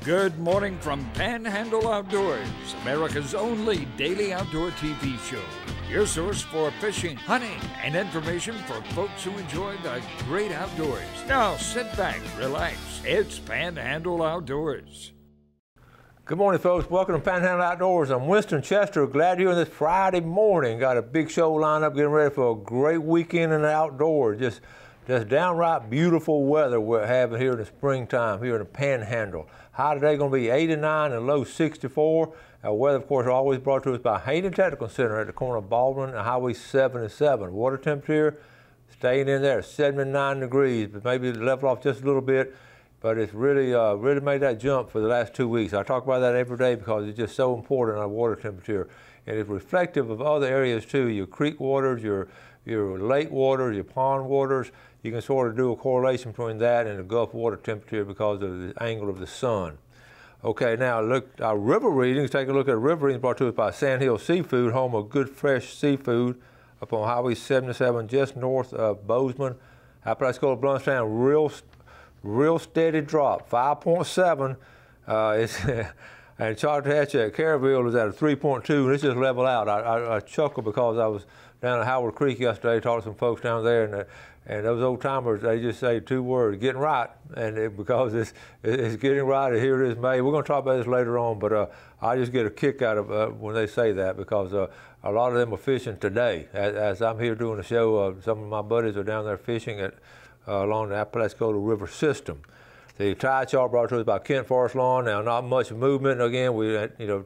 Good morning from Panhandle Outdoors, America's only daily outdoor TV show. Your source for fishing, hunting, and information for folks who enjoy the great outdoors. Now sit back, relax. It's Panhandle Outdoors. Good morning, folks. Welcome to Panhandle Outdoors. I'm Winston Chester. Glad you're here this Friday morning. Got a big show lined up, getting ready for a great weekend in the outdoors. Just downright beautiful weather we're having here in the springtime here in the Panhandle. High today going to be 89 and low 64. Our weather, of course, always brought to us by Hayden Technical Center at the corner of Baldwin and Highway 77. Water temperature staying in there at 79 degrees, but maybe level off just a little bit. But it's really made that jump for the last 2 weeks. I talk about that every day because it's just so important, our water temperature. And it's reflective of other areas too, your creek waters, your lake waters, your pond waters. You can sort of do a correlation between that and the Gulf water temperature because of the angle of the sun. Okay, now look, our river readings. Take a look at river readings brought to us by Sandhill Seafood, home of good fresh seafood up on Highway 77 just north of Bozeman. Apalachicola Bluntstown, real steady drop, 5.7. And Chattahoochee at Caryville is at a 3.2, and it's just level out. I chuckle because I was down at Howard Creek yesterday, talking to some folks down there, and those old timers, they just say two words, getting right. And because it's getting right, and here it is May. We're going to talk about this later on, but I just get a kick out of when they say that because a lot of them are fishing today. As I'm here doing the show, some of my buddies are down there fishing along the Apalachicola River system. The tide chart brought to us by Kent Forest Lawn. Now, not much movement. Again, we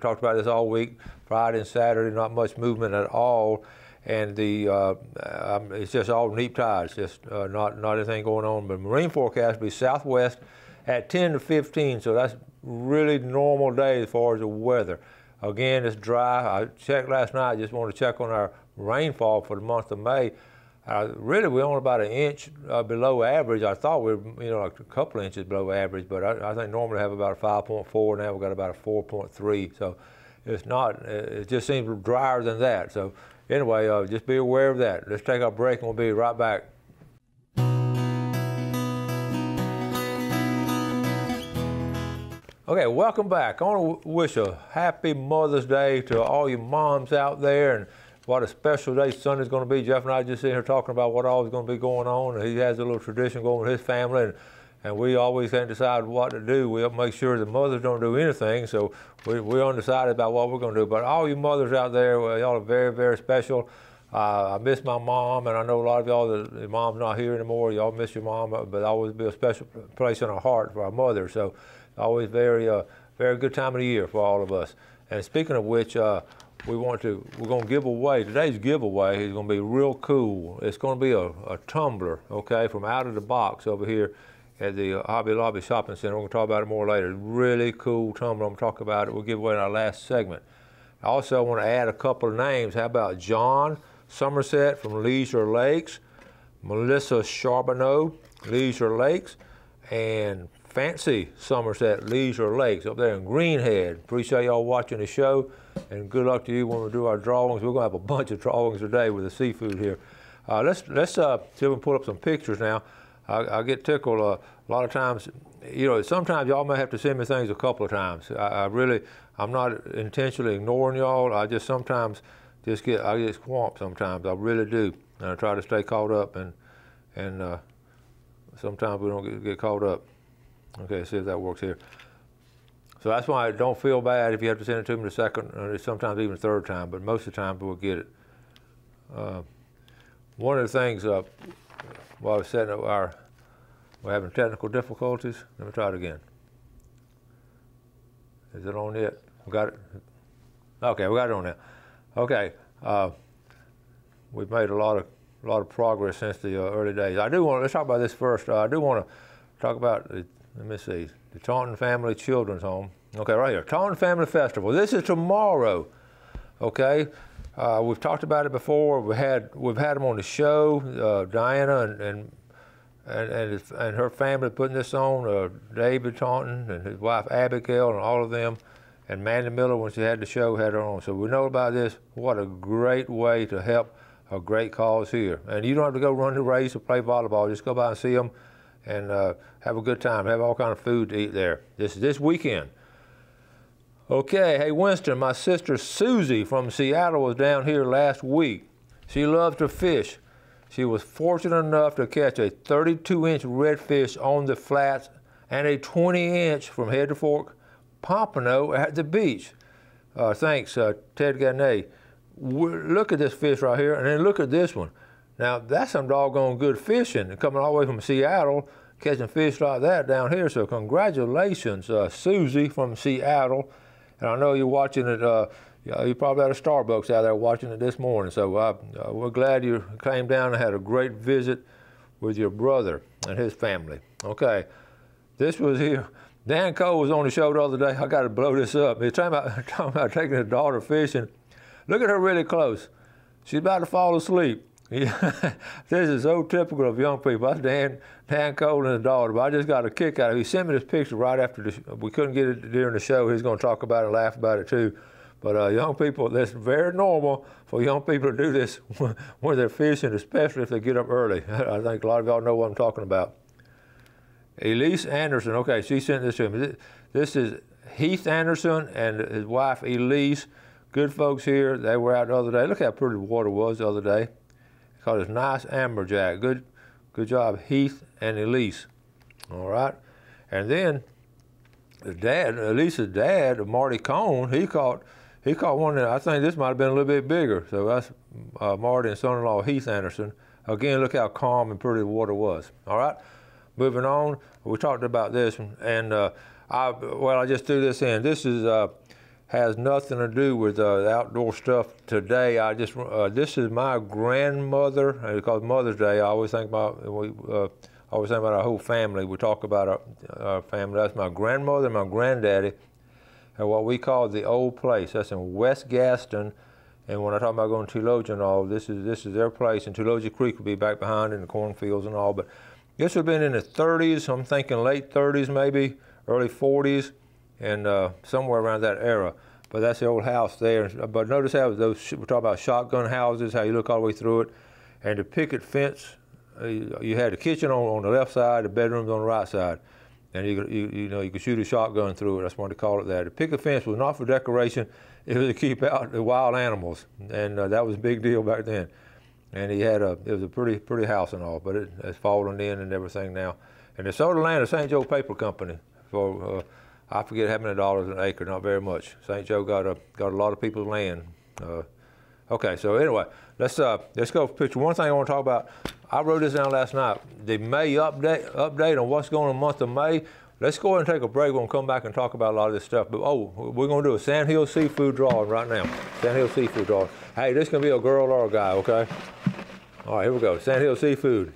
talked about this all week, Friday and Saturday, not much movement at all. And it's just all neap tides, just not anything going on. But marine forecast will be southwest at 10 to 15, so that's really normal day as far as the weather. Again, it's dry. I checked last night. Just wanted to check on our rainfall for the month of May. Really, we're only about an inch below average. I thought we were, like a couple of inches below average, but I think normally have about a 5.4. Now we've got about a 4.3. So it's not. It just seems drier than that. So anyway, just be aware of that. Let's take our break, and we'll be right back. Okay, welcome back. I want to wish a happy Mother's Day to all you moms out there, and what a special day Sunday's going to be. Jeff and I just sitting here talking about what all is going to be going on. He has a little tradition going with his family, and we always can't decide what to do. We'll make sure the mothers don't do anything, so we're undecided about what we're going to do. But all you mothers out there, well, y'all are very, very special. I miss my mom, and I know a lot of y'all, the mom's not here anymore. Y'all miss your mom, but always be a special place in our heart for our mother. So always very good time of the year for all of us. And speaking of which, we're going to give away, today's giveaway is going to be real cool. It's going to be a tumbler, okay, from Out of the Box over here at the Hobby Lobby Shopping Center. We're going to talk about it more later. Really cool tumbler. I'm going to talk about it. We'll give away in our last segment. I also want to add a couple of names. How about John Somerset from Leisure Lakes, Melissa Charbonneau, Leisure Lakes, and Fancy Somerset, Leisure Lakes up there in Greenhead. Appreciate y'all watching the show, and good luck to you when we do our drawings. We're going to have a bunch of drawings today with the seafood here. Let's see if we can pull up some pictures now. I get tickled a lot of times. Sometimes y'all may have to send me things a couple of times. I'm not intentionally ignoring y'all. I just sometimes I get swamped sometimes. I really do. And I try to stay caught up, and sometimes we don't get caught up. Okay, let's see if that works here. So that's why I don't feel bad if you have to send it to me the second, or sometimes even the third time, but most of the time we'll get it. One of the things, while I was setting up we're having technical difficulties. Let me try it again. Is it on yet? We got it? Okay, we got it on now. Okay, we've made a lot of progress since the early days. Let's talk about this first. I do want to talk about, let me see, the Taunton Family Children's Home. Okay, right here, Taunton Family Festival. This is tomorrow, okay? We've talked about it before. We've had them on the show. Diana and her family putting this on. David Taunton and his wife Abigail and all of them, and Mandy Miller, when she had the show, had her on. So we know about this. What a great way to help a great cause here. And you don't have to go run the race or play volleyball. Just go by and see them. and have a good time. Have all kind of food to eat there this weekend. Okay, hey Winston, my sister Susie from Seattle was down here last week. She loves to fish. She was fortunate enough to catch a 32-inch redfish on the flats and a 20-inch from head to fork pompano at the beach. Thanks, Ted Gannay. Look at this fish right here, and then look at this one. Now, that's some doggone good fishing, coming all the way from Seattle, catching fish like that down here. So congratulations, Susie from Seattle. And I know you're watching it, you probably had a Starbucks out there watching it this morning. So we're glad you came down and had a great visit with your brother and his family. Okay, this was here. Dan Cole was on the show the other day. I got to blow this up. He's talking about taking his daughter fishing. Look at her really close. She's about to fall asleep. This is so typical of young people. That's Dan Cole and his daughter, but I just got a kick out of it. He sent me this picture right after we couldn't get it during the show. He's going to talk about it and laugh about it too. But young people, that's very normal for young people to do this when they're fishing, especially if they get up early. I think a lot of y'all know what I'm talking about. Elise Anderson, okay, she sent this to me. This is Heath Anderson and his wife Elise. Good folks here. They were out the other day. Look how pretty the water was the other day. Called it nice amberjack. Good job, Heath and Elise. All right. And then the dad, Elise's dad, Marty Cohn, he caught one that I think this might have been a little bit bigger. So that's Marty and son-in-law Heath Anderson. Again, look how calm and pretty the water was. All right. Moving on, we talked about this, and I just threw this in. This is has nothing to do with the outdoor stuff today. This is my grandmother, because Mother's Day. I always think about our whole family. We talk about our family. That's my grandmother and my granddaddy, and what we call the old place. That's in West Gaston. And when I talk about going to Tulogia and all, this is their place, and Tulogia Creek will be back behind in the cornfields and all. But this would have been in the 30s. I'm thinking late 30s, maybe early 40s, and somewhere around that era. But that's the old house there. But notice how we're talking about shotgun houses, how you look all the way through it, and the picket fence. You had the kitchen on the left side, the bedrooms on the right side, and you could shoot a shotgun through it. That's why they call it that. The picket fence was not for decoration; it was to keep out the wild animals, and that was a big deal back then. And it was a pretty house and all, but it's fallen in and everything now. And they sold the land to St. Joe Paper Company for, I forget how many dollars an acre, not very much. St. Joe got a lot of people's land. Okay, so anyway, let's go for picture. One thing I want to talk about, I wrote this down last night, the May update on what's going on in the month of May. Let's go ahead and take a break. We're going to come back and talk about a lot of this stuff. But, we're going to do a Sandhill seafood drawing right now. Sandhill seafood drawing. Hey, this can be a girl or a guy, okay? All right, here we go. Sandhill seafood.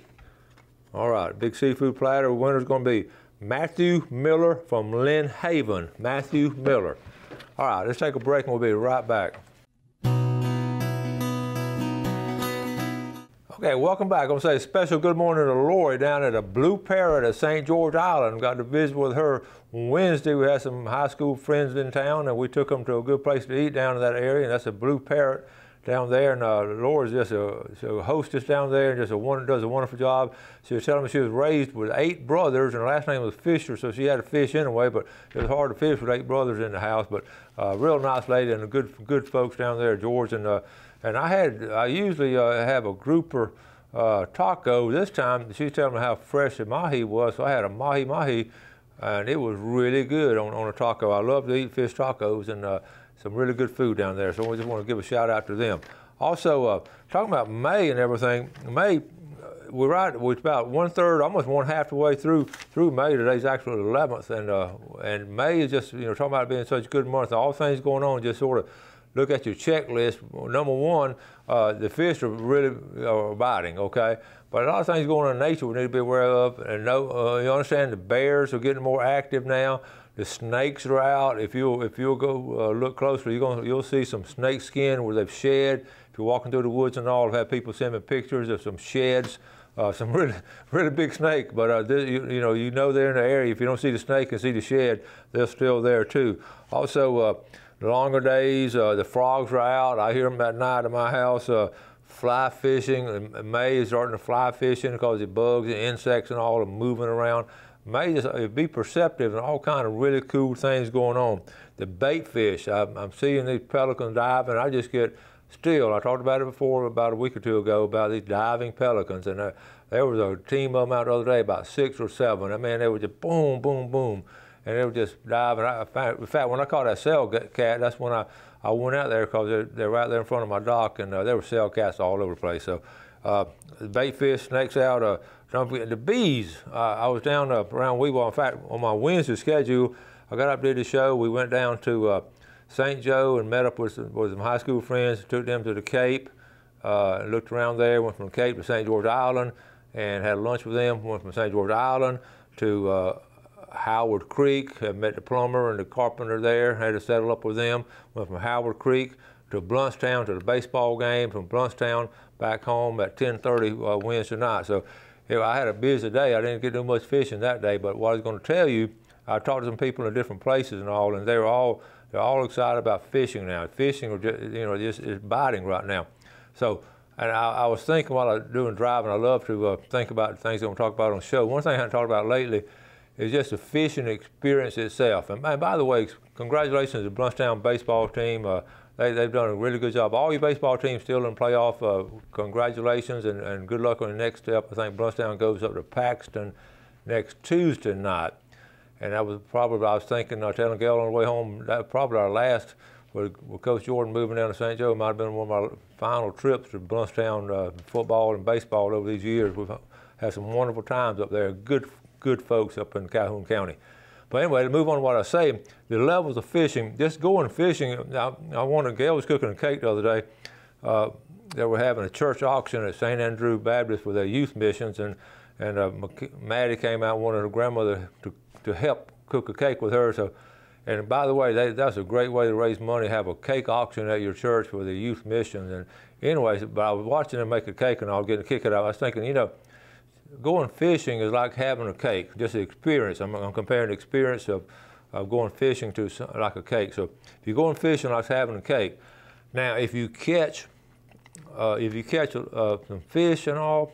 All right, big seafood platter. Winner's going to be Matthew Miller from Lynn Haven. Matthew Miller. All right, let's take a break and we'll be right back. Okay, welcome back. I'm going to say a special good morning to Lori down at a Blue Parrot at St. George Island. Got to visit with her Wednesday. We had some high school friends in town, and we took them to a good place to eat down in that area, and that's a Blue Parrot down there. And Lori's just a hostess down there, and does a wonderful job. She was telling me she was raised with 8 brothers, and her last name was Fisher, so she had to fish anyway, but it was hard to fish with 8 brothers in the house. But real nice lady and good folks down there, George. And I usually have a grouper taco. This time, she was telling me how fresh the mahi was, so I had a mahi, and it was really good on a taco. I love to eat fish tacos, and some really good food down there, so we just want to give a shout out to them. Also, talking about May and everything, May, we're about 1/3, almost 1/2 the way through May. Today's actually the 11th, and May is just, talking about it being such a good month. All things going on, just sort of look at your checklist. Number one, the fish are really biting, okay? But a lot of things going on in nature we need to be aware of. And you understand the bears are getting more active now. The snakes are out. If you'll go look closely, you'll see some snake skin where they've shed. If you're walking through the woods and all, I've had people send me pictures of some sheds, some really big snake. But you know they're in the area. If you don't see the snake and see the shed, they're still there too. Also, the longer days, the frogs are out. I hear them at night at my house. fly fishing. In May is starting to fly fishing because the bugs and insects and all are moving around. May just be perceptive and all kind of really cool things going on. The bait fish, I'm seeing these pelicans diving. I just get still. I talked about it before about a week or two ago about these diving pelicans, and there was a team of them out the other day, about 6 or 7. I mean, they were just boom, boom, boom, and they were just diving. In fact, when I caught that sail cat, that's when I went out there because they're right there in front of my dock, and there were sail cats all over the place. So the bait fish, snakes out. Don't forget the bees. I was down around Weewall. In fact, on my Wednesday schedule, I got up, did the show. We went down to St. Joe and met up with some high school friends, took them to the Cape, looked around there, went from Cape to St. George Island and had lunch with them, went from St. George Island to Howard Creek, met the plumber and the carpenter there, had to settle up with them, went from Howard Creek to Bluntstown to the baseball game, from Bluntstown back home at 10:30 Wednesday night. So I had a busy day. I didn't get too much fishing that day, but what I was going to tell you, I talked to some people in different places and all, and they're all excited about fishing now. Fishing, or just is biting right now. So, and I was thinking while I was doing driving, I love to think about the things I'm going to talk about on the show. One thing I haven't talked about lately is just the fishing experience itself. And by the way, congratulations to the Bluntstown baseball team. They've done a really good job. All your baseball teams still in playoff. Congratulations and good luck on the next step. I think Bluntstown goes up to Paxton next Tuesday night. And that was probably, I was thinking, telling Gail on the way home, that was probably our last, with Coach Jordan moving down to St. Joe, it might have been one of my final trips to Bluntstown football and baseball over these years. We've had some wonderful times up there, good folks up in Calhoun County. But anyway, to move on to what I was saying, the levels of fishing, just going fishing, I wanted, Gail was cooking a cake the other day. They were having a church auction at St. Andrew Baptist with their youth missions, and Maddie came out and wanted her grandmother to help cook a cake with her. So, and by the way, that's a great way to raise money, have a cake auction at your church for the youth missions. And anyways, but I was watching them make a cake and I was getting a kick out of it. I was thinking, going fishing is like having a cake, just the experience. I'm comparing the experience of going fishing to like a cake. So if you're going fishing, like having a cake. Now, if you catch some fish and all,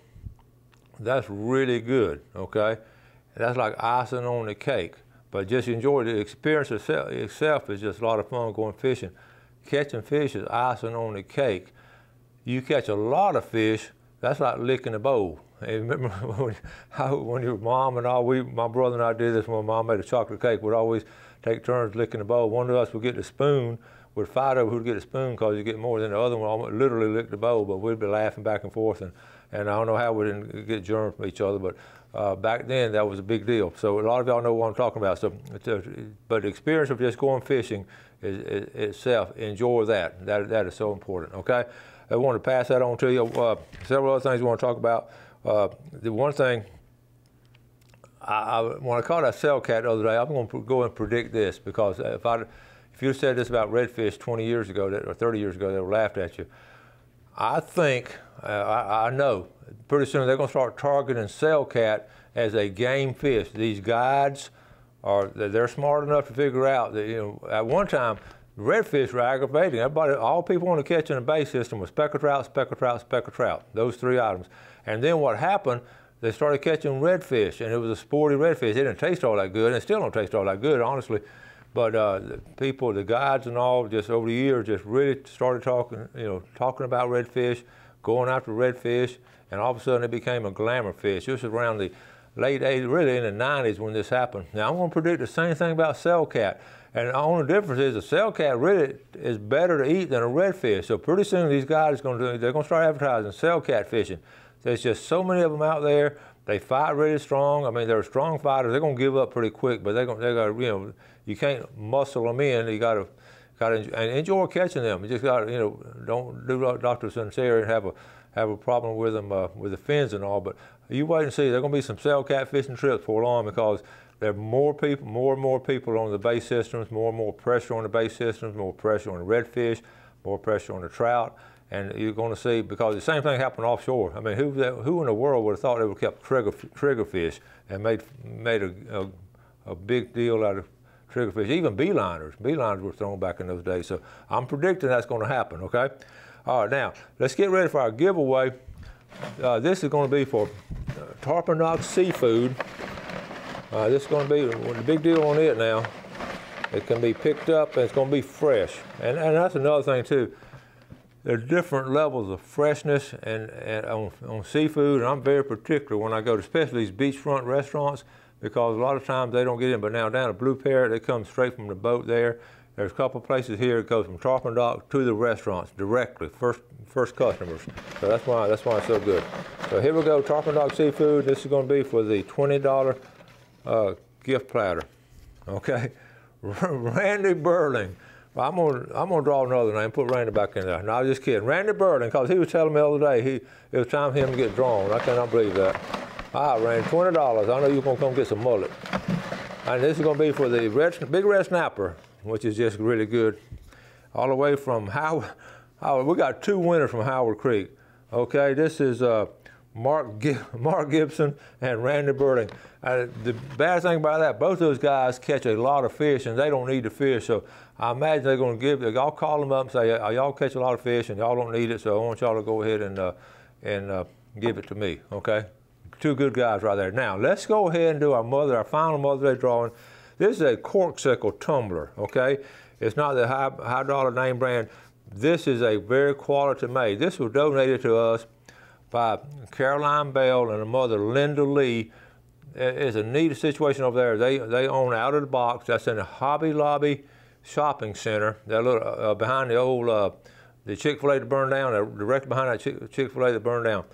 that's really good, okay? That's like icing on the cake. But just enjoy the experience itself is just a lot of fun going fishing. Catching fish is icing on the cake. You catch a lot of fish, that's like licking a bowl. And remember when your mom and all, my brother and I did this when Mom made a chocolate cake. We'd always take turns licking the bowl. One of us would get the spoon. We'd fight over who'd get the spoon because you get more than the other one. Almost literally licked the bowl, but we'd be laughing back and forth. And I don't know how we didn't get germs from each other, but back then that was a big deal. So a lot of y'all know what I'm talking about. So, but the experience of just going fishing is itself, enjoy that. That is so important, okay? I want to pass that on to you. Several other things we want to talk about. The one thing, when I caught that sail cat the other day, I'm going to go and predict this, because if you said this about redfish 20 years ago or 30 years ago, they would have laughed at you. I think, I know, pretty soon they're going to start targeting sail cat as a game fish. These guides they're smart enough to figure out that, at one time, redfish were aggravating. All people wanted to catch in the bay system was speckled trout, speckled trout, speckled trout, those 3 items. And then what happened, they started catching redfish, and it was a sporty redfish. It didn't taste all that good, and it still don't taste all that good, honestly. But the guides and all, just over the years, just really started talking about redfish, going after redfish, and all of a sudden it became a glamour fish. This was around the late 80s, really in the 90s when this happened. Now I'm going to predict the same thing about sail cat. And the only difference is a sail cat really is better to eat than a redfish. So pretty soon these guys they're going to start advertising sail cat fishing. There's just so many of them out there. They fight really strong. I mean, they're strong fighters. They're going to give up pretty quick, but they got you can't muscle them in. You got to enjoy catching them. You just got to don't do like Dr. Sincere and have a problem with them with the fins and all. But you wait and see. There's going to be some sail cat fishing trips before long, because there are more and more people on the bay systems, more and more pressure on the bay systems, more pressure on the redfish, more pressure on the trout. And you're going to see, because the same thing happened offshore. I mean, who in the world would have thought they would have kept triggerfish and made a big deal out of triggerfish? Even beeliners were thrown back in those days. So I'm predicting that's going to happen, okay? All right, now let's get ready for our giveaway. This is going to be for Tarpon Rock Seafood. This is going to be the big deal on it now. It can be picked up and it's going to be fresh. And that's another thing too. There are different levels of freshness and on seafood, and I'm very particular when I go to especially these beachfront restaurants, because a lot of times they don't get in. But now down at Blue Parrot, they come straight from the boat there. There's a couple places here that goes from Tarpon Dock to the restaurants directly, first customers. So that's why it's so good. So here we go, Tarpon Dock Seafood. This is going to be for the $20 gift platter. Okay, Randy Burling. I'm gonna draw another name, put Randy back in there. No, I'm just kidding. Randy Burling, because he was telling me the other day it was time for him to get drawn. I cannot believe that. All right, Randy, $20. I know you're gonna come get some mullet. And this is gonna be for the big red snapper, which is just really good. All the way from Howard. We got 2 winners from Howard Creek. Okay, this is Mark Gibson and Randy Burling. The bad thing about that, both those guys catch a lot of fish and they don't need the fish. So I imagine they're going to I'll call them up and say, y'all catch a lot of fish and y'all don't need it, so I want y'all to go ahead and give it to me, okay? 2 good guys right there. Now, let's go ahead and do our final Mother's Day drawing. This is a corksicle tumbler, okay? It's not the high dollar name brand. This is a very quality made. This was donated to us by Caroline Bell and her mother, Linda Lee. It's a neat situation over there. They own Out of the Box. That's in the Hobby Lobby Shopping Center. They're little, behind the old the Chick-fil-A that burned down. They're directly behind that Chick-fil-A that burned down.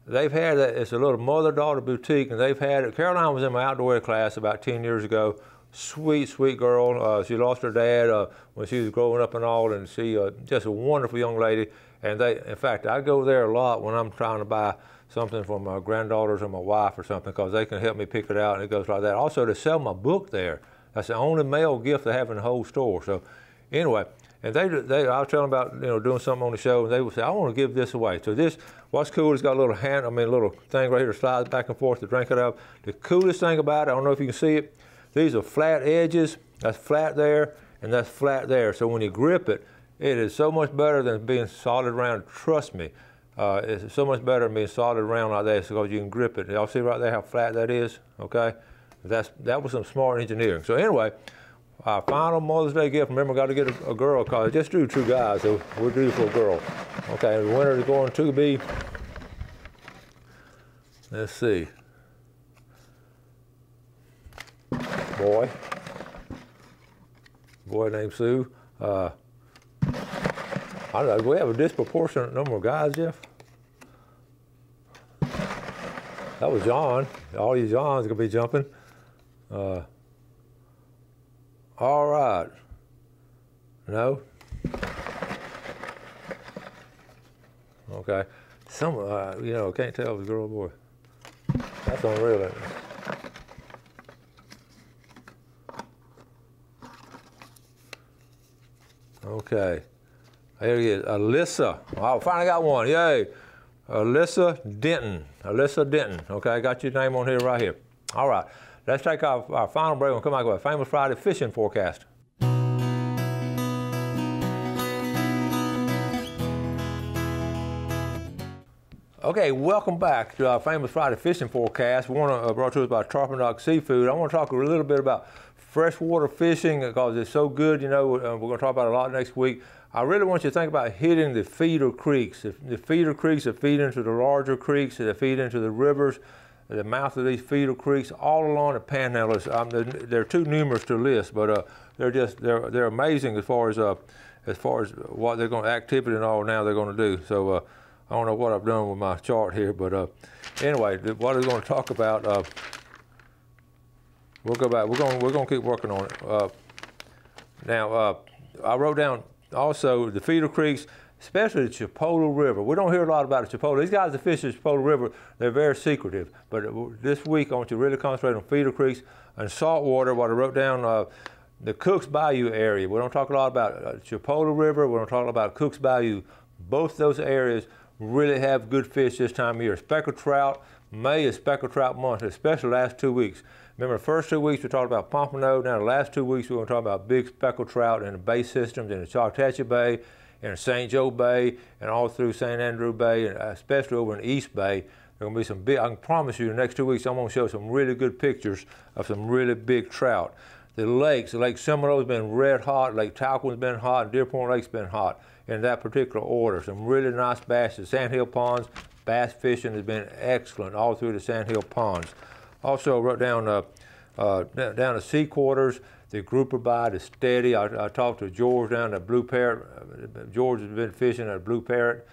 They've had that. It's a little mother-daughter boutique, and they've had it. Caroline was in my outdoor class about 10 years ago. Sweet, sweet girl. She lost her dad when she was growing up and all, and she just a wonderful young lady. And in fact, I go there a lot when I'm trying to buy something for my granddaughters or my wife or something, because they can help me pick it out, and it goes like that. Also, they sell my book there. That's the only male gift they have in the whole store. So anyway, and I was telling them about doing something on the show, and they would say, I want to give this away. So this, what's cool, it's got a little little thing right here to slide back and forth to drink it up. The coolest thing about it, I don't know if you can see it, these are flat edges. That's flat there, and that's flat there. So when you grip it, it is so much better than being solid round. Trust me, it's so much better than being solid round like that, because you can grip it. Y'all see right there how flat that is? Okay, that was some smart engineering. So anyway, our final Mother's Day gift. Remember, got to get a girl, because I just drew 2 guys, so we're due for a girl. Okay, the winner is going to be. Let's see. Boy named Sue. I don't know, do we have a disproportionate number of guys, Jeff? That was John. All these Johns gonna be jumping. All right. No? Okay. Some, can't tell if it's a girl or boy. That's unreal, isn't it? Okay, here he is, Alyssa. Oh, I finally got one, yay. Alyssa Denton, okay, I got your name on here right here. All right, let's take our final break and come back with a Famous Friday fishing forecast. Okay, welcome back to our Famous Friday fishing forecast. We want to brought to us by Tarpon Dock Seafood. I want to talk a little bit about freshwater fishing, because it's so good. We're going to talk about it a lot next week. I really want you to think about hitting the feeder creeks. The feeder creeks that feed into the larger creeks, that feed into the rivers, the mouth of these feeder creeks, all along the Panhandle. They're too numerous to list, but they're amazing as far as what they're going to activity and all now they're going to do. So I don't know what I've done with my chart here, but anyway, what we're going to talk about. We'll go back. We're going to keep working on it. Now, I wrote down also the feeder creeks, especially the Chipotle River. We don't hear a lot about the Chipotle. These guys that fish the Chipotle River, they're very secretive. But this week, I want you to really concentrate on feeder creeks and saltwater. What I wrote down, the Cooks Bayou area. We don't talk a lot about Chipotle River. We don't talk about Cooks Bayou. Both those areas really have good fish this time of year. Speckled trout. May is speckled trout month, especially the last 2 weeks. Remember, the first 2 weeks we talked about pompano. Now the last 2 weeks we're going to talk about big speckled trout in the bay systems in the Choctawhatchee Bay, in St. Joe Bay and all through St. Andrew Bay, and especially over in East Bay. There are going to be some big, I can promise you the next 2 weeks I'm going to show some really good pictures of some really big trout. The lakes, Lake Seminole's been red hot, Lake Talcum's been hot, and Deer Point Lake's been hot in that particular order. Some really nice bass. The Sandhill Ponds, bass fishing has been excellent all through the Sandhill Ponds. Also right down the sea quarters, the grouper bite is steady. I talked to George down at Blue Parrot. George has been fishing at Blue Parrot.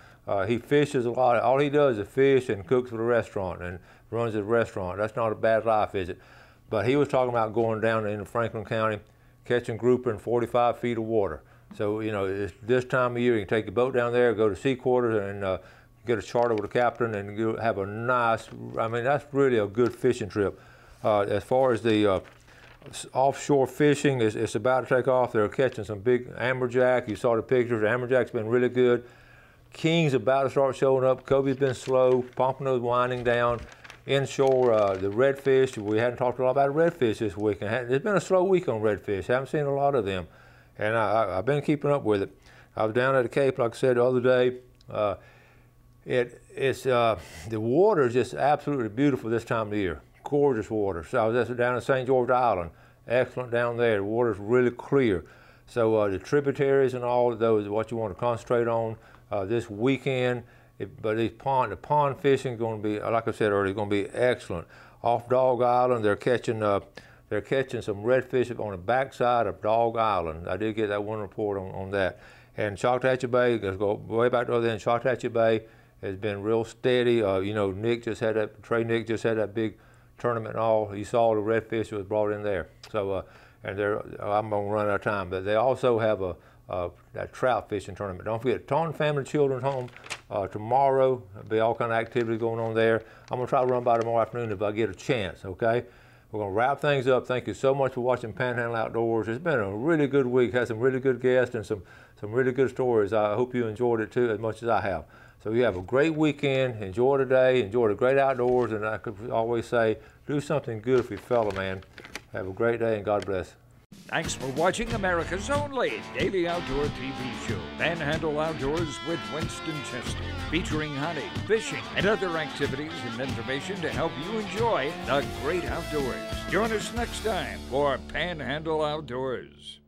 He fishes a lot. All he does is fish and cooks for the restaurant and runs his restaurant. That's not a bad life, is it? But he was talking about going down into Franklin County, catching grouper in 45 feet of water. So, you know, it's this time of year, you can take your boat down there, go to sea quarters, and get a charter with the captain and have a nice, I mean, that's really a good fishing trip. As far as the offshore fishing, it's about to take off. They're catching some big amberjack. You saw the pictures. Amberjack's been really good. King's about to start showing up. Kobe's been slow. Pompano's winding down. Inshore, the redfish, we hadn't talked a lot about redfish this week. And it's been a slow week on redfish. Haven't seen a lot of them. And I've been keeping up with it. I was down at the Cape, like I said the other day. The water is just absolutely beautiful this time of year. Gorgeous water. So I was just down in St. George Island. Excellent down there. The water's really clear. So the tributaries and all of those are what you want to concentrate on this weekend. But the pond fishing is going to be, like I said earlier, going to be excellent. Off Dog Island, they're catching some redfish on the backside of Dog Island. I did get that one report on that. And Choctawhatchee Bay, let's go way back to the other end. Choctawhatchee Bay has been real steady. You know, Nick just had that big tournament and all. You saw the redfish that was brought in there. So, and I'm going to run out of time, but they also have that trout fishing tournament. Don't forget, Taunton Family Children's Home tomorrow. There'll be all kind of activity going on there. I'm going to try to run by tomorrow afternoon if I get a chance, okay? We're going to wrap things up. Thank you so much for watching Panhandle Outdoors. It's been a really good week. Had some really good guests and some really good stories. I hope you enjoyed it too as much as I have. So you have a great weekend. Enjoy today. Enjoy the great outdoors. And I could always say, do something good for your fellow man. Have a great day and God bless. Thanks for watching America's only daily outdoor TV show, Panhandle Outdoors with Winston Chester, featuring hunting, fishing, and other activities and information to help you enjoy the great outdoors. Join us next time for Panhandle Outdoors.